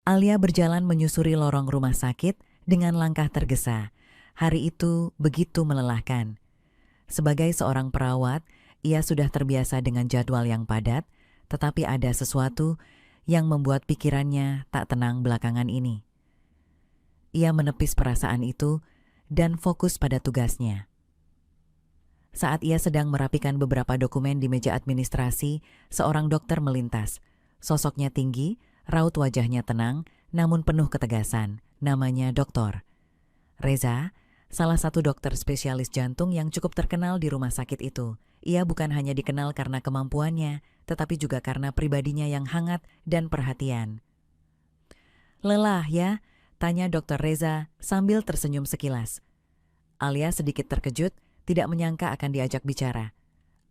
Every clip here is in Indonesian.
Alia berjalan menyusuri lorong rumah sakit dengan langkah tergesa. Hari itu begitu melelahkan. Sebagai seorang perawat, ia sudah terbiasa dengan jadwal yang padat, tetapi ada sesuatu yang membuat pikirannya tak tenang belakangan ini. Ia menepis perasaan itu dan fokus pada tugasnya. Saat ia sedang merapikan beberapa dokumen di meja administrasi, seorang dokter melintas. Sosoknya tinggi, raut wajahnya tenang, namun penuh ketegasan. Namanya Dr. Reza, salah satu dokter spesialis jantung yang cukup terkenal di rumah sakit itu. Ia bukan hanya dikenal karena kemampuannya, tetapi juga karena pribadinya yang hangat dan perhatian. "Lelah ya?" tanya Dr. Reza sambil tersenyum sekilas. Alia sedikit terkejut, tidak menyangka akan diajak bicara.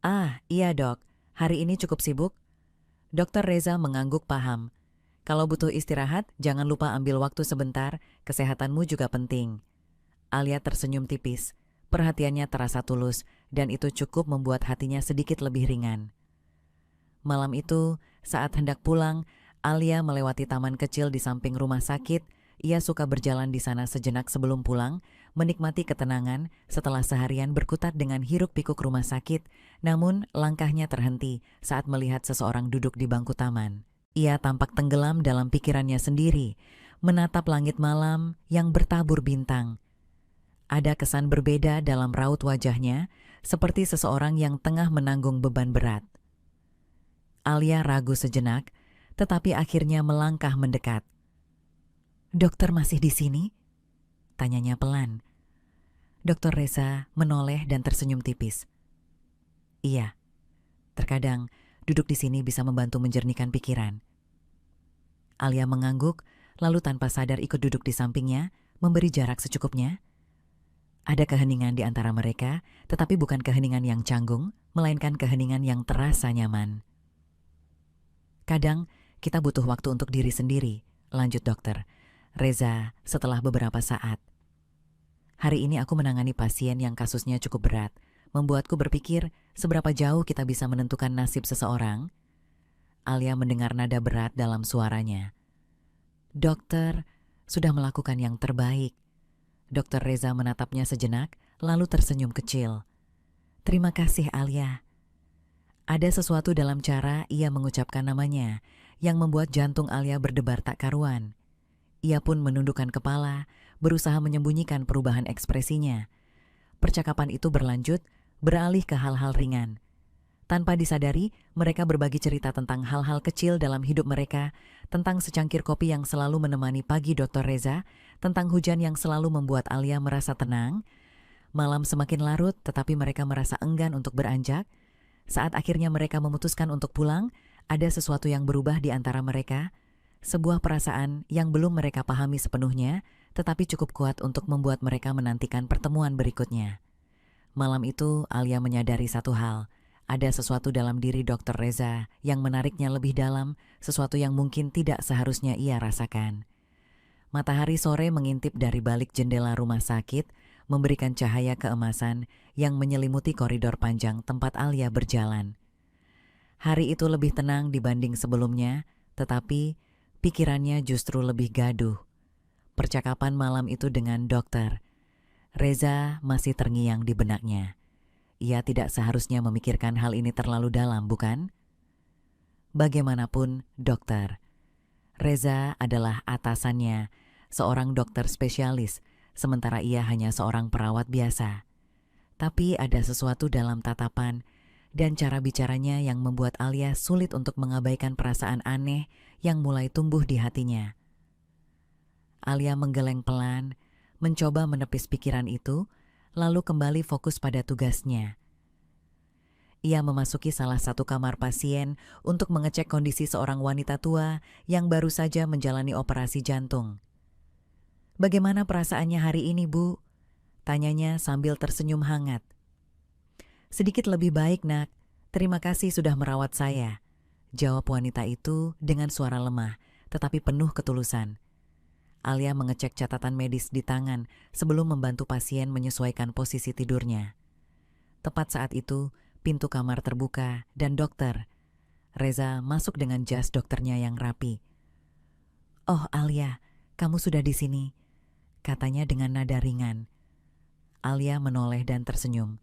"Ah, iya dok, hari ini cukup sibuk." Dr. Reza mengangguk paham. "Kalau butuh istirahat, jangan lupa ambil waktu sebentar, kesehatanmu juga penting." Alia tersenyum tipis. Perhatiannya terasa tulus, dan itu cukup membuat hatinya sedikit lebih ringan. Malam itu, saat hendak pulang, Alia melewati taman kecil di samping rumah sakit. Ia suka berjalan di sana sejenak sebelum pulang, menikmati ketenangan setelah seharian berkutat dengan hiruk-pikuk rumah sakit. Namun, langkahnya terhenti saat melihat seseorang duduk di bangku taman. Ia tampak tenggelam dalam pikirannya sendiri, menatap langit malam yang bertabur bintang. Ada kesan berbeda dalam raut wajahnya, seperti seseorang yang tengah menanggung beban berat. Alia ragu sejenak, tetapi akhirnya melangkah mendekat. "Dokter masih di sini?" tanyanya pelan. Dokter Reza menoleh dan tersenyum tipis. "Iya, terkadang duduk di sini bisa membantu menjernihkan pikiran." Alia mengangguk, lalu tanpa sadar ikut duduk di sampingnya, memberi jarak secukupnya. Ada keheningan di antara mereka, tetapi bukan keheningan yang canggung, melainkan keheningan yang terasa nyaman. "Kadang kita butuh waktu untuk diri sendiri," lanjut dokter Reza setelah beberapa saat. "Hari ini aku menangani pasien yang kasusnya cukup berat, membuatku berpikir seberapa jauh kita bisa menentukan nasib seseorang." Alia mendengar nada berat dalam suaranya. "Dokter sudah melakukan yang terbaik." Dokter Reza menatapnya sejenak, lalu tersenyum kecil. "Terima kasih Alia." Ada sesuatu dalam cara ia mengucapkan namanya yang membuat jantung Alia berdebar tak karuan. Ia pun menundukkan kepala, berusaha menyembunyikan perubahan ekspresinya. Percakapan itu berlanjut, beralih ke hal-hal ringan. Tanpa disadari, mereka berbagi cerita tentang hal-hal kecil dalam hidup mereka, tentang secangkir kopi yang selalu menemani pagi Dr. Reza, tentang hujan yang selalu membuat Alia merasa tenang. Malam semakin larut, tetapi mereka merasa enggan untuk beranjak. Saat akhirnya mereka memutuskan untuk pulang, ada sesuatu yang berubah di antara mereka, sebuah perasaan yang belum mereka pahami sepenuhnya, tetapi cukup kuat untuk membuat mereka menantikan pertemuan berikutnya. Malam itu, Alia menyadari satu hal. Ada sesuatu dalam diri Dr. Reza yang menariknya lebih dalam, sesuatu yang mungkin tidak seharusnya ia rasakan. Matahari sore mengintip dari balik jendela rumah sakit, memberikan cahaya keemasan yang menyelimuti koridor panjang tempat Alia berjalan. Hari itu lebih tenang dibanding sebelumnya, tetapi pikirannya justru lebih gaduh. Percakapan malam itu dengan dokter Reza masih terngiang di benaknya. Ia tidak seharusnya memikirkan hal ini terlalu dalam, bukan? Bagaimanapun, dokter Reza adalah atasannya, seorang dokter spesialis, sementara ia hanya seorang perawat biasa. Tapi ada sesuatu dalam tatapan dan cara bicaranya yang membuat Alia sulit untuk mengabaikan perasaan aneh yang mulai tumbuh di hatinya. Alia menggeleng pelan, mencoba menepis pikiran itu, lalu kembali fokus pada tugasnya. Ia memasuki salah satu kamar pasien untuk mengecek kondisi seorang wanita tua yang baru saja menjalani operasi jantung. "Bagaimana perasaannya hari ini, Bu?" tanyanya sambil tersenyum hangat. "Sedikit lebih baik, Nak. Terima kasih sudah merawat saya," jawab wanita itu dengan suara lemah, tetapi penuh ketulusan. Alia mengecek catatan medis di tangan sebelum membantu pasien menyesuaikan posisi tidurnya. Tepat saat itu, pintu kamar terbuka dan dokter Reza masuk dengan jas dokternya yang rapi. "Oh Alia, kamu sudah di sini," katanya dengan nada ringan. Alia menoleh dan tersenyum.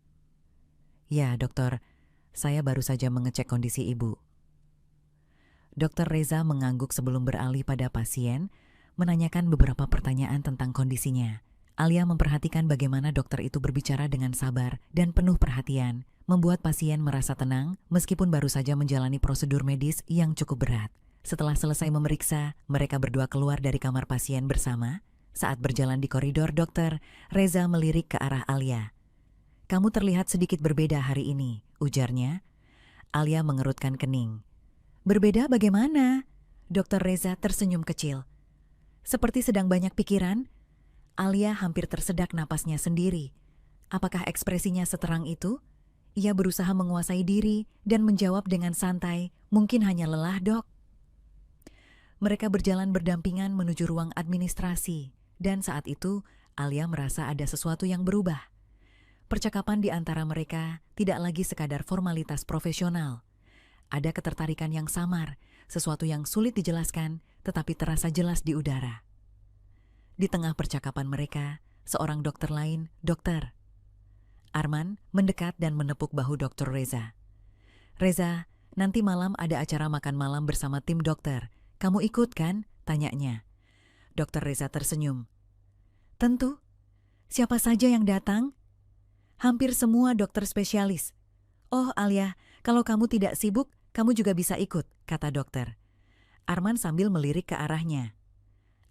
"Ya, dokter, saya baru saja mengecek kondisi ibu." Dokter Reza mengangguk sebelum beralih pada pasien, menanyakan beberapa pertanyaan tentang kondisinya. Alia memperhatikan bagaimana dokter itu berbicara dengan sabar dan penuh perhatian, membuat pasien merasa tenang meskipun baru saja menjalani prosedur medis yang cukup berat. Setelah selesai memeriksa, mereka berdua keluar dari kamar pasien bersama. Saat berjalan di koridor dokter, Reza melirik ke arah Alia. "Kamu terlihat sedikit berbeda hari ini," ujarnya. Alia mengerutkan kening. "Berbeda bagaimana?" Dokter Reza tersenyum kecil. Seperti sedang banyak pikiran, Alia hampir tersedak napasnya sendiri. Apakah ekspresinya seterang itu? Ia berusaha menguasai diri dan menjawab dengan santai, "Mungkin hanya lelah, Dok." Mereka berjalan berdampingan menuju ruang administrasi, dan saat itu Alia merasa ada sesuatu yang berubah. Percakapan di antara mereka tidak lagi sekadar formalitas profesional. Ada ketertarikan yang samar, sesuatu yang sulit dijelaskan, tetapi terasa jelas di udara. Di tengah percakapan mereka, seorang dokter lain, Dokter Arman, mendekat dan menepuk bahu Dokter Reza. "Reza, nanti malam ada acara makan malam bersama tim dokter. Kamu ikut kan?" tanyanya. Dokter Reza tersenyum. "Tentu. Siapa saja yang datang?" "Hampir semua dokter spesialis." "Oh Alia, kalau kamu tidak sibuk, kamu juga bisa ikut," kata dokter. Arman sambil melirik ke arahnya.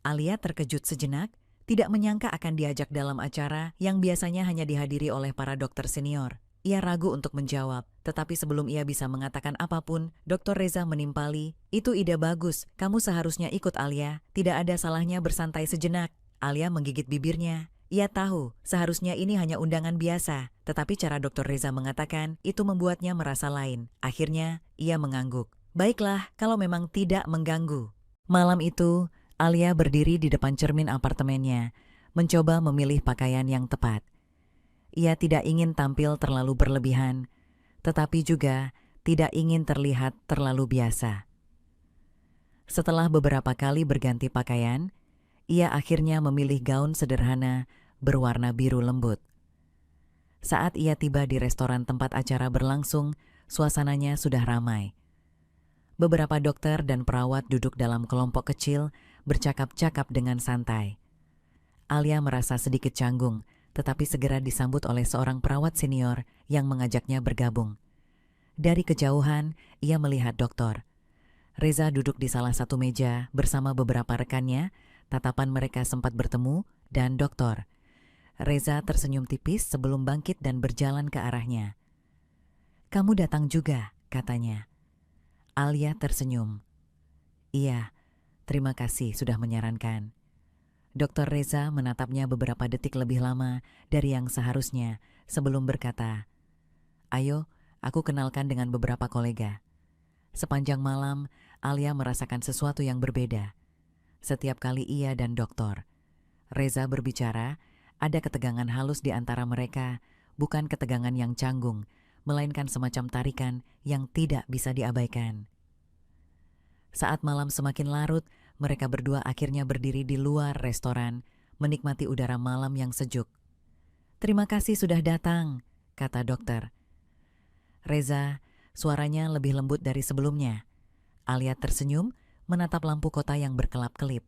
Alia terkejut sejenak, tidak menyangka akan diajak dalam acara yang biasanya hanya dihadiri oleh para dokter senior. Ia ragu untuk menjawab, tetapi sebelum ia bisa mengatakan apapun, Dr. Reza menimpali, "Itu ide bagus, kamu seharusnya ikut Alia, tidak ada salahnya bersantai sejenak." Alia menggigit bibirnya. Ia tahu, seharusnya ini hanya undangan biasa, tetapi cara Dr. Reza mengatakan itu membuatnya merasa lain. Akhirnya, ia mengangguk. "Baiklah, kalau memang tidak mengganggu." Malam itu, Alia berdiri di depan cermin apartemennya, mencoba memilih pakaian yang tepat. Ia tidak ingin tampil terlalu berlebihan, tetapi juga tidak ingin terlihat terlalu biasa. Setelah beberapa kali berganti pakaian, ia akhirnya memilih gaun sederhana berwarna biru lembut. Saat ia tiba di restoran tempat acara berlangsung, suasananya sudah ramai. Beberapa dokter dan perawat duduk dalam kelompok kecil, bercakap-cakap dengan santai. Alia merasa sedikit canggung, tetapi segera disambut oleh seorang perawat senior yang mengajaknya bergabung. Dari kejauhan, ia melihat dokter Reza duduk di salah satu meja bersama beberapa rekannya. Tatapan mereka sempat bertemu, dan Dokter Reza tersenyum tipis sebelum bangkit dan berjalan ke arahnya. "Kamu datang juga," katanya. Alia tersenyum. "Iya, terima kasih sudah menyarankan." Dokter Reza menatapnya beberapa detik lebih lama dari yang seharusnya sebelum berkata, "Ayo, aku kenalkan dengan beberapa kolega." Sepanjang malam, Alia merasakan sesuatu yang berbeda. Setiap kali ia dan Dokter Reza berbicara, ada ketegangan halus di antara mereka, bukan ketegangan yang canggung, melainkan semacam tarikan yang tidak bisa diabaikan. Saat malam semakin larut, mereka berdua akhirnya berdiri di luar restoran, menikmati udara malam yang sejuk. "Terima kasih sudah datang," kata dokter Reza, suaranya lebih lembut dari sebelumnya. Alia tersenyum, menatap lampu kota yang berkelap-kelip.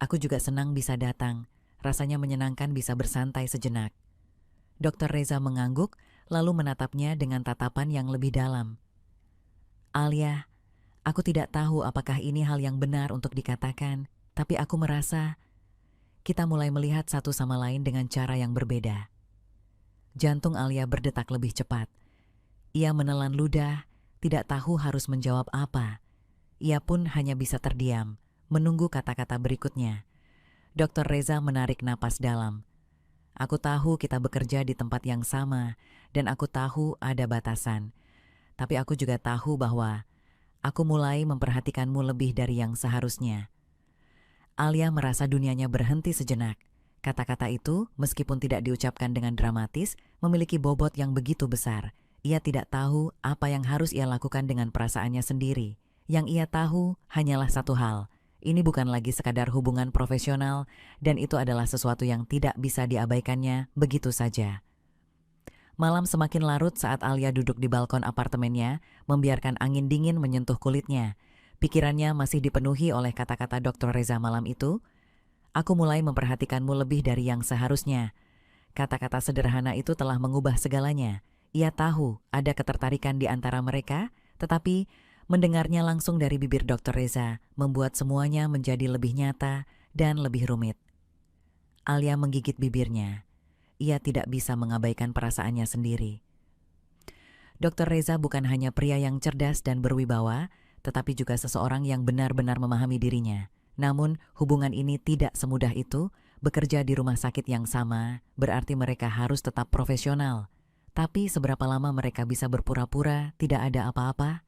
"Aku juga senang bisa datang, rasanya menyenangkan bisa bersantai sejenak." Dokter Reza mengangguk, lalu menatapnya dengan tatapan yang lebih dalam. "Alia, aku tidak tahu apakah ini hal yang benar untuk dikatakan, tapi aku merasa kita mulai melihat satu sama lain dengan cara yang berbeda." Jantung Alia berdetak lebih cepat. Ia menelan ludah, tidak tahu harus menjawab apa. Ia pun hanya bisa terdiam, menunggu kata-kata berikutnya. Dokter Reza menarik napas dalam. "Aku tahu kita bekerja di tempat yang sama, dan aku tahu ada batasan. Tapi aku juga tahu bahwa aku mulai memperhatikanmu lebih dari yang seharusnya." Alia merasa dunianya berhenti sejenak. Kata-kata itu, meskipun tidak diucapkan dengan dramatis, memiliki bobot yang begitu besar. Ia tidak tahu apa yang harus ia lakukan dengan perasaannya sendiri. Yang ia tahu hanyalah satu hal, Ini bukan lagi sekadar hubungan profesional dan itu adalah sesuatu yang tidak bisa diabaikannya begitu saja. Malam semakin larut saat Alia duduk di balkon apartemennya, membiarkan angin dingin menyentuh kulitnya. Pikirannya masih dipenuhi oleh kata-kata Dr. Reza malam itu. Aku mulai memperhatikanmu lebih dari yang seharusnya. Kata-kata sederhana itu telah mengubah segalanya. Ia tahu ada ketertarikan di antara mereka, tetapi mendengarnya langsung dari bibir Dr. Reza membuat semuanya menjadi lebih nyata dan lebih rumit. Alia menggigit bibirnya. Ia tidak bisa mengabaikan perasaannya sendiri. Dr. Reza bukan hanya pria yang cerdas dan berwibawa, tetapi juga seseorang yang benar-benar memahami dirinya. Namun, hubungan ini tidak semudah itu. Bekerja di rumah sakit yang sama, berarti mereka harus tetap profesional. Tapi seberapa lama mereka bisa berpura-pura tidak ada apa-apa?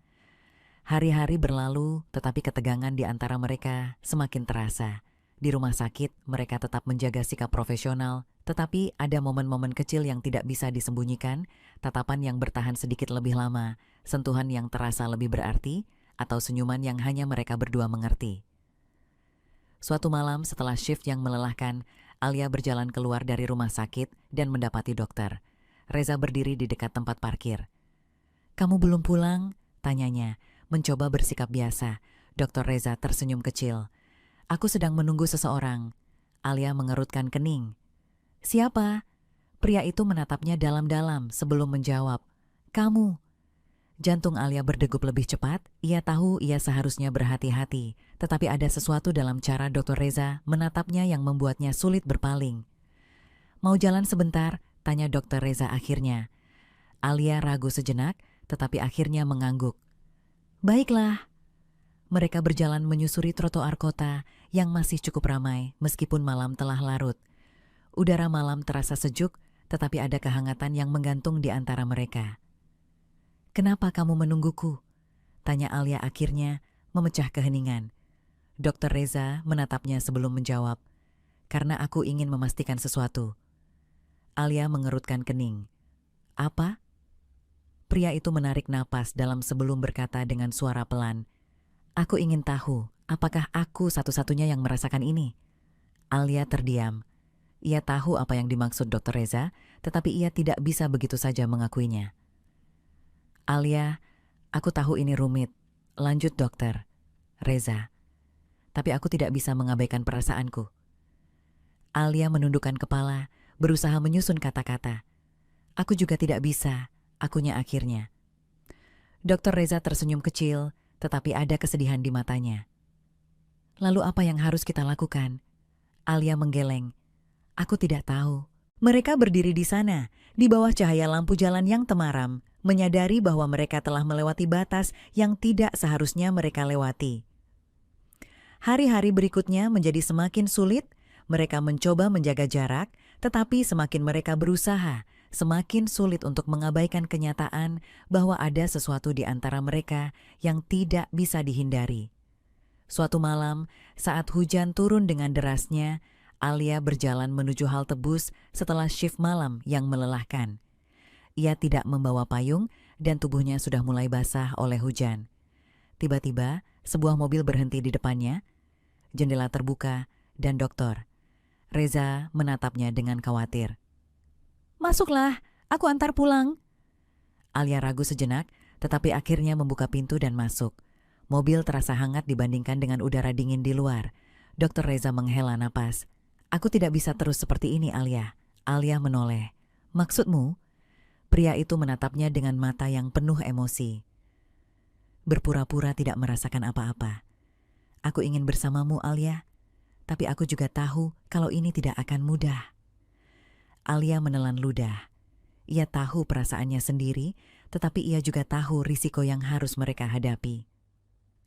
Hari-hari berlalu, tetapi ketegangan di antara mereka semakin terasa. Di rumah sakit, mereka tetap menjaga sikap profesional, tetapi ada momen-momen kecil yang tidak bisa disembunyikan, tatapan yang bertahan sedikit lebih lama, sentuhan yang terasa lebih berarti, atau senyuman yang hanya mereka berdua mengerti. Suatu malam setelah shift yang melelahkan, Alia berjalan keluar dari rumah sakit dan mendapati dokter. Reza berdiri di dekat tempat parkir. "Kamu belum pulang?" tanyanya, mencoba bersikap biasa. Dr. Reza tersenyum kecil. "Aku sedang menunggu seseorang." Alia mengerutkan kening. "Siapa?" Pria itu menatapnya dalam-dalam sebelum menjawab. "Kamu." Jantung Alia berdegup lebih cepat. Ia tahu ia seharusnya berhati-hati, tetapi ada sesuatu dalam cara Dr. Reza menatapnya yang membuatnya sulit berpaling. "Mau jalan sebentar?" tanya Dr. Reza akhirnya. Alia ragu sejenak, tetapi akhirnya mengangguk. "Baiklah." Mereka berjalan menyusuri trotoar kota yang masih cukup ramai meskipun malam telah larut. Udara malam terasa sejuk, tetapi ada kehangatan yang menggantung di antara mereka. "Kenapa kamu menungguku?" tanya Alia akhirnya, memecah keheningan. Dr. Reza menatapnya sebelum menjawab. "Karena aku ingin memastikan sesuatu." Alia mengerutkan kening. "Apa?" Pria itu menarik napas dalam sebelum berkata dengan suara pelan. "Aku ingin tahu, apakah aku satu-satunya yang merasakan ini?" Alia terdiam. Ia tahu apa yang dimaksud Dr. Reza, tetapi ia tidak bisa begitu saja mengakuinya. "Alia, aku tahu ini rumit," lanjut Dokter Reza. "Tapi aku tidak bisa mengabaikan perasaanku." Alia menundukkan kepala, berusaha menyusun kata-kata. "Aku juga tidak bisa," akunya akhirnya. Dr. Reza tersenyum kecil, tetapi ada kesedihan di matanya. "Lalu apa yang harus kita lakukan?" Alia menggeleng. "Aku tidak tahu." Mereka berdiri di sana, di bawah cahaya lampu jalan yang temaram, menyadari bahwa mereka telah melewati batas yang tidak seharusnya mereka lewati. Hari-hari berikutnya menjadi semakin sulit. Mereka mencoba menjaga jarak, tetapi semakin mereka berusaha, semakin sulit untuk mengabaikan kenyataan bahwa ada sesuatu di antara mereka yang tidak bisa dihindari. Suatu malam, saat hujan turun dengan derasnya, Alia berjalan menuju halte bus setelah shift malam yang melelahkan. Ia tidak membawa payung dan tubuhnya sudah mulai basah oleh hujan. Tiba-tiba, sebuah mobil berhenti di depannya. Jendela terbuka dan Dr. Reza menatapnya dengan khawatir. "Masuklah, aku antar pulang." Alia ragu sejenak, tetapi akhirnya membuka pintu dan masuk. Mobil terasa hangat dibandingkan dengan udara dingin di luar. Dr. Reza menghela napas. "Aku tidak bisa terus seperti ini, Alia." Alia menoleh. "Maksudmu?" Pria itu menatapnya dengan mata yang penuh emosi. "Berpura-pura tidak merasakan apa-apa. Aku ingin bersamamu, Alia. Tapi aku juga tahu kalau ini tidak akan mudah." Alia menelan ludah. Ia tahu perasaannya sendiri, tetapi ia juga tahu risiko yang harus mereka hadapi.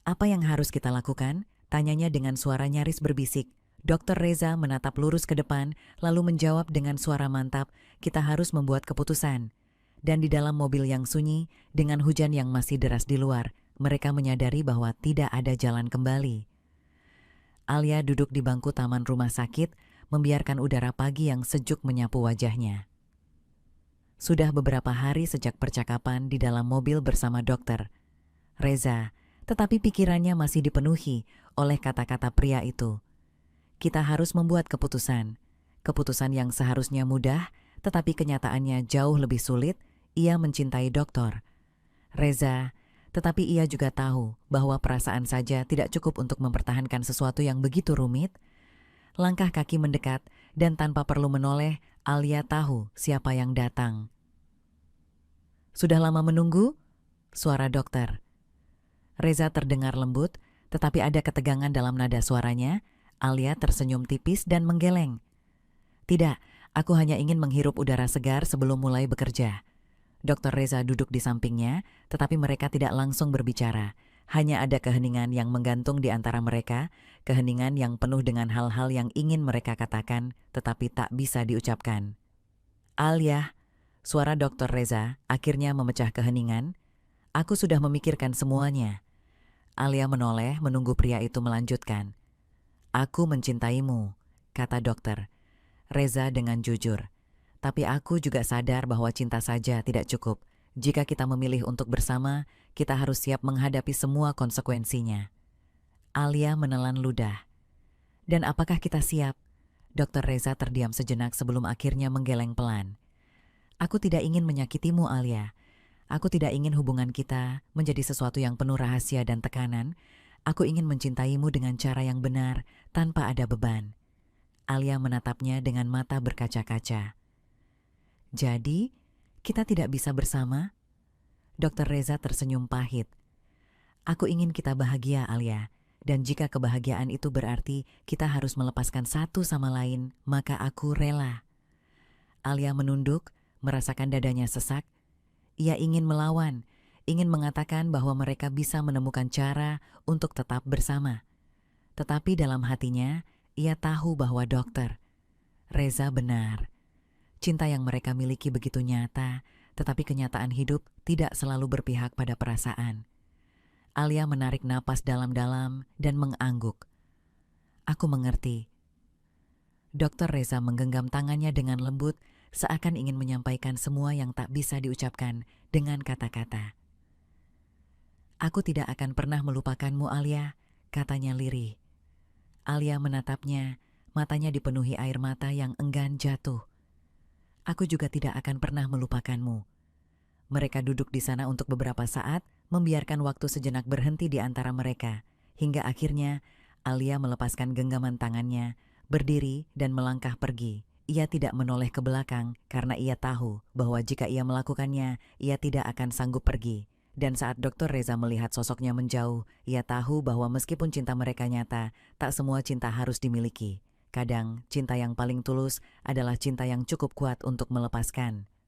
"Apa yang harus kita lakukan?" tanyanya dengan suara nyaris berbisik. Dr. Reza menatap lurus ke depan, lalu menjawab dengan suara mantap, "Kita harus membuat keputusan." Dan di dalam mobil yang sunyi, dengan hujan yang masih deras di luar, mereka menyadari bahwa tidak ada jalan kembali. Alia duduk di bangku taman rumah sakit, membiarkan udara pagi yang sejuk menyapu wajahnya. Sudah beberapa hari sejak percakapan di dalam mobil bersama Dokter Reza, tetapi pikirannya masih dipenuhi oleh kata-kata pria itu. Kita harus membuat keputusan. Keputusan yang seharusnya mudah, tetapi kenyataannya jauh lebih sulit. Ia mencintai dokter Reza, tetapi ia juga tahu bahwa perasaan saja tidak cukup untuk mempertahankan sesuatu yang begitu rumit. Langkah kaki mendekat, dan tanpa perlu menoleh, Alia tahu siapa yang datang. "Sudah lama menunggu?" Suara dokter Reza terdengar lembut, tetapi ada ketegangan dalam nada suaranya. Alia tersenyum tipis dan menggeleng. "Tidak, aku hanya ingin menghirup udara segar sebelum mulai bekerja." Dokter Reza duduk di sampingnya, tetapi mereka tidak langsung berbicara. Hanya ada keheningan yang menggantung di antara mereka, keheningan yang penuh dengan hal-hal yang ingin mereka katakan, tetapi tak bisa diucapkan. "Alia," suara Dokter Reza akhirnya memecah keheningan, "aku sudah memikirkan semuanya." Alia menoleh menunggu pria itu melanjutkan. "Aku mencintaimu," kata dokter Reza dengan jujur. "Tapi aku juga sadar bahwa cinta saja tidak cukup. Jika kita memilih untuk bersama, kita harus siap menghadapi semua konsekuensinya." Alia menelan ludah. "Dan apakah kita siap?" Dokter Reza terdiam sejenak sebelum akhirnya menggeleng pelan. "Aku tidak ingin menyakitimu, Alia. Aku tidak ingin hubungan kita menjadi sesuatu yang penuh rahasia dan tekanan. Aku ingin mencintaimu dengan cara yang benar, tanpa ada beban." Alia menatapnya dengan mata berkaca-kaca. "Jadi, kita tidak bisa bersama?" Dokter Reza tersenyum pahit. "Aku ingin kita bahagia, Alia. Dan jika kebahagiaan itu berarti kita harus melepaskan satu sama lain, maka aku rela." Alia menunduk, merasakan dadanya sesak. Ia ingin melawan, ingin mengatakan bahwa mereka bisa menemukan cara untuk tetap bersama. Tetapi dalam hatinya, ia tahu bahwa dokter Reza benar. Cinta yang mereka miliki begitu nyata, tetapi kenyataan hidup tidak selalu berpihak pada perasaan. Alia menarik napas dalam-dalam dan mengangguk. "Aku mengerti." Dokter Reza menggenggam tangannya dengan lembut, seakan ingin menyampaikan semua yang tak bisa diucapkan dengan kata-kata. "Aku tidak akan pernah melupakanmu, Alia," katanya lirih. Alia menatapnya, matanya dipenuhi air mata yang enggan jatuh. "Aku juga tidak akan pernah melupakanmu." Mereka duduk di sana untuk beberapa saat, membiarkan waktu sejenak berhenti di antara mereka, hingga akhirnya Alia melepaskan genggaman tangannya, berdiri dan melangkah pergi. Ia tidak menoleh ke belakang karena ia tahu bahwa jika ia melakukannya, ia tidak akan sanggup pergi. Dan saat Dokter Reza melihat sosoknya menjauh, ia tahu bahwa meskipun cinta mereka nyata, tak semua cinta harus dimiliki. Kadang, cinta yang paling tulus adalah cinta yang cukup kuat untuk melepaskan.